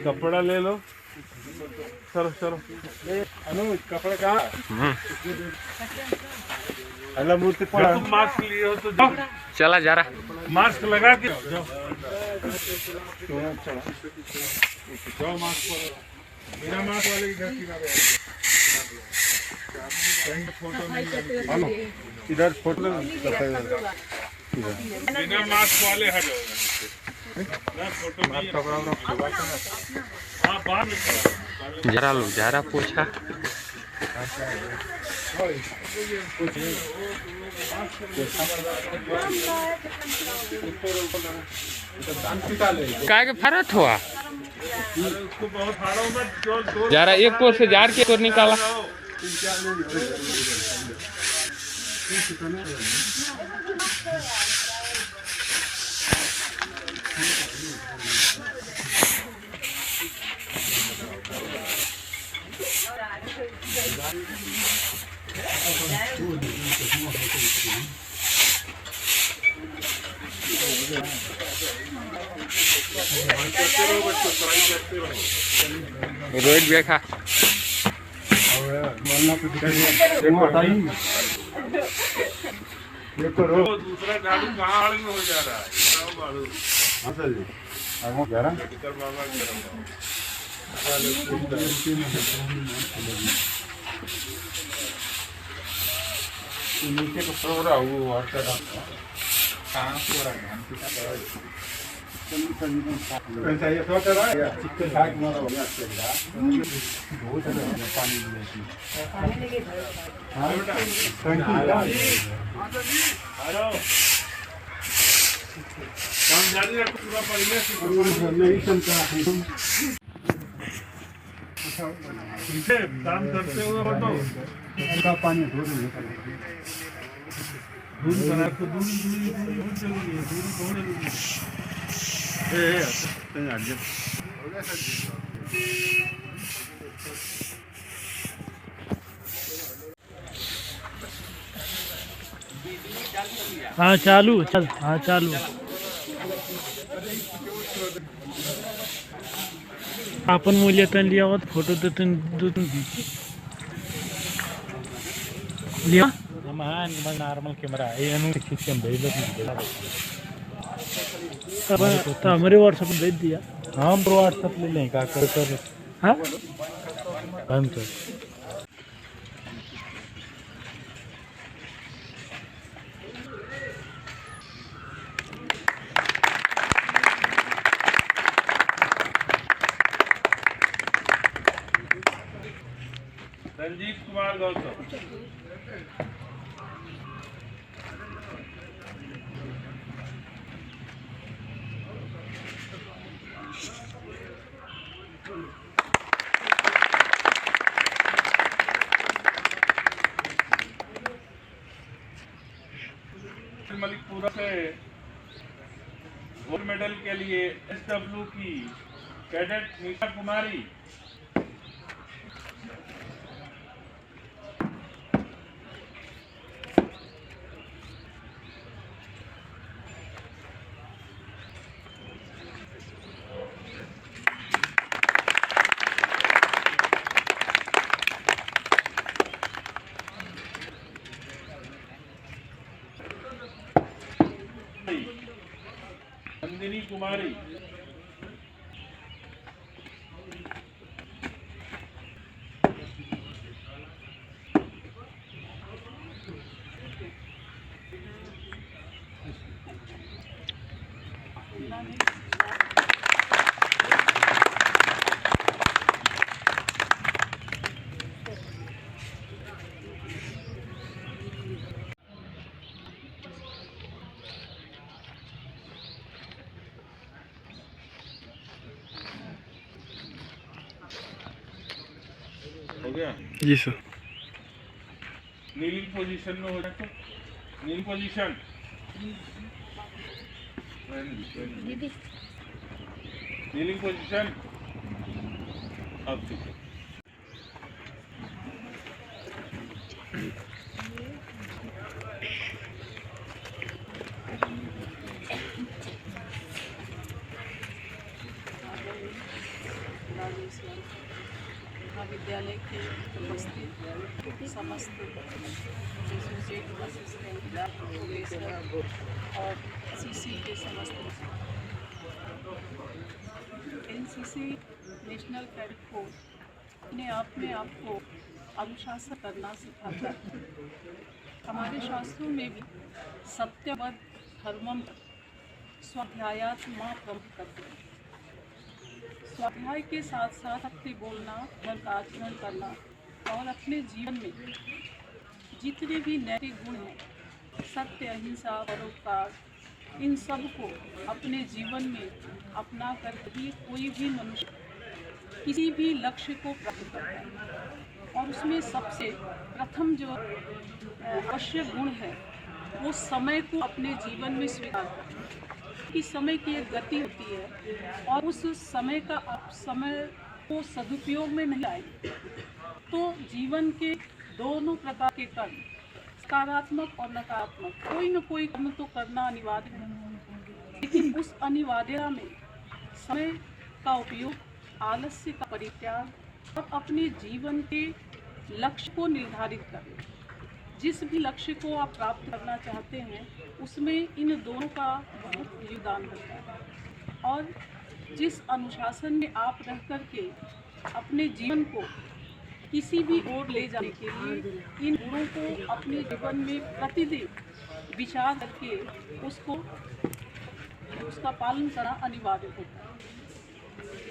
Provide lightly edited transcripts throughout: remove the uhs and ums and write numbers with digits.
कपड़ा ले लो। चलो चलो अनुज कपड़ा कहाँ? अल्लाह मूर्ति पर तुम मास्क लिए हो तो जाओ। चला जा रहा मास्क लगा के जाओ। जाओ मास्क पर। बिना मास्क वाले इधर किनारे कहीं फोटो नहीं। इधर फोटो बिना मास्क वाले हट फोटो जरा लो जरा पूछा काय के फरक हुआ जरा एक को से जार के को निकाला रोहित देखा दूसरा गाड़ी कहाँ में हो जा रहा है। नीचे को सो रहा हूँ कहाँ सो रहा है काम करते हुए बताओ पानी दूध बना तो हाँ चालू चल हाँ चालू आपण मूल्यतन लिया हुआ फोटो तो लिया नॉर्मल कैमरा हमारे व्हाट्सएप भेज दिया हम व्हाट्सएप ले लें क्या कर हाँ बंद कर रंजीत कुमार गौतम मलिकपुरा से गोल्ड मेडल के लिए एसडब्ल्यू की कैडेट नीता कुमारी नंदिनी कुमारी हो गया जी सर नीलिंग पोजीशन में हो जाए नीलिंग पोजीशन नीलिंग पोजीशन अब ठीक है राजेश महाविद्यालय के उपस्थित समस्त एसोसिएट असिस्टेंट प्रोफेसर और सीसी के समस्त एनसीसी नेशनल कैडेट फोर्स अपने आप में आपको अनुशासन करना सिखाता है। हमारे शास्त्रों में भी सत्यवद धर्मम स्वाध्यायात माँ प्रमुख करते हैं। स्वाध्याय के साथ साथ सत्य बोलना, धर्म का आचरण करना और अपने जीवन में जितने भी नैतिक गुण हैं, सत्य, अहिंसा, परोपकार, इन सब को अपने जीवन में अपना कर ही कोई भी मनुष्य किसी भी लक्ष्य को प्राप्त करता है। और उसमें सबसे प्रथम जो आवश्यक गुण है वो समय को अपने जीवन में स्वीकार करना कि समय की एक गति होती है और उस समय का आप समय को सदुपयोग में नहीं आएंगे तो जीवन के दोनों प्रकार के कर्म, सकारात्मक और नकारात्मक, कोई न कोई कर्म तो करना अनिवार्य है। लेकिन उस अनिवार्यता में समय का उपयोग, आलस्य का परित्याग और अपने जीवन के लक्ष्य को निर्धारित करना। जिस भी लक्ष्य को आप प्राप्त करना चाहते हैं उसमें इन दोनों का बहुत योगदान होता है। और जिस अनुशासन में आप रह कर के अपने जीवन को किसी भी ओर ले जाने के लिए इन गुणों को अपने जीवन में प्रतिदिन विचार करके उसका पालन करना अनिवार्य होता है।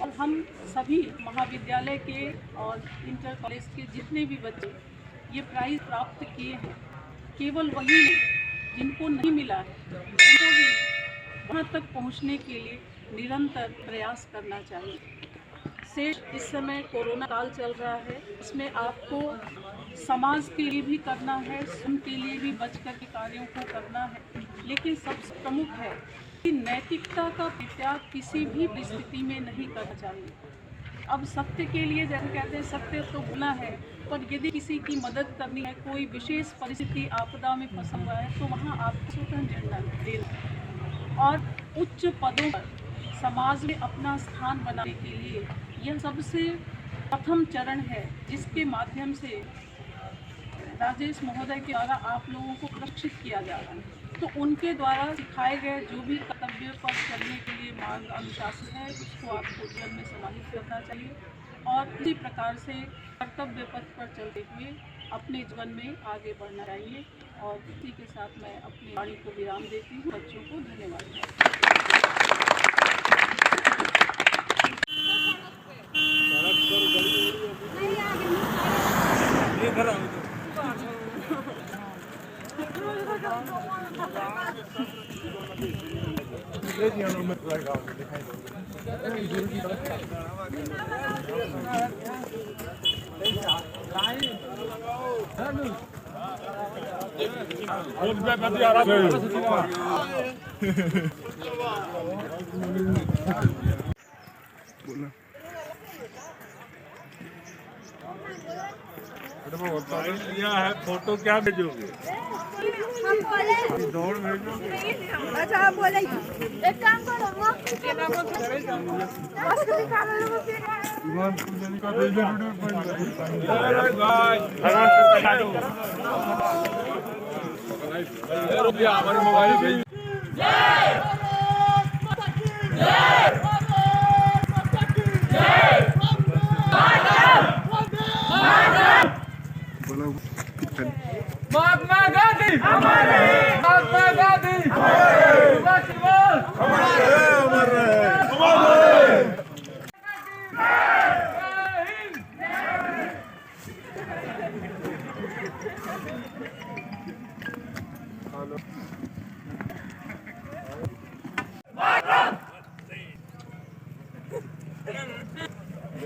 और हम सभी महाविद्यालय के और इंटर कॉलेज के जितने भी बच्चे ये प्राइज़ प्राप्त किए हैं, केवल वही नहीं जिनको नहीं मिला है उनको भी वहाँ तक पहुँचने के लिए निरंतर प्रयास करना चाहिए। शेष इस समय कोरोना काल चल रहा है, इसमें आपको समाज के लिए भी करना है, स्वयं के लिए भी बचकर के कार्यों को करना है। लेकिन सबसे प्रमुख है कि नैतिकता का परित्याग किसी भी परिस्थिति में नहीं करना चाहिए। अब सत्य के लिए जैसे कहते हैं सत्य तो बोलना है, पर यदि किसी की मदद करनी है, कोई विशेष परिस्थिति आपदा में फंसा हुआ है तो वहाँ आपको स्वतः निर्णय देना है। और उच्च पदों पर समाज में अपना स्थान बनाने के लिए यह सबसे प्रथम चरण है जिसके माध्यम से राजेश महोदय के द्वारा आप लोगों को प्रशिक्षित किया जा रहा है। तो उनके द्वारा सिखाए गए जो भी कर्तव्य पर चलने के लिए मार्ग अनुशासन है उसको आपको जीवन में समाहित करना चाहिए और इसी प्रकार से कर्तव्य पथ पर चलते हुए अपने जीवन में आगे बढ़ना चाहिए। और इसी के साथ मैं अपनी वाणी को विराम देती हूँ। बच्चों को धन्यवाद। लिया है फोटो क्या भेजोगे? दौड़ भेजोगे? अच्छा आप बोले एक काम करो हमारे मोबाइल महात्मा गांधी हमारे, महात्मा गांधी हमारे, हमारे हमारे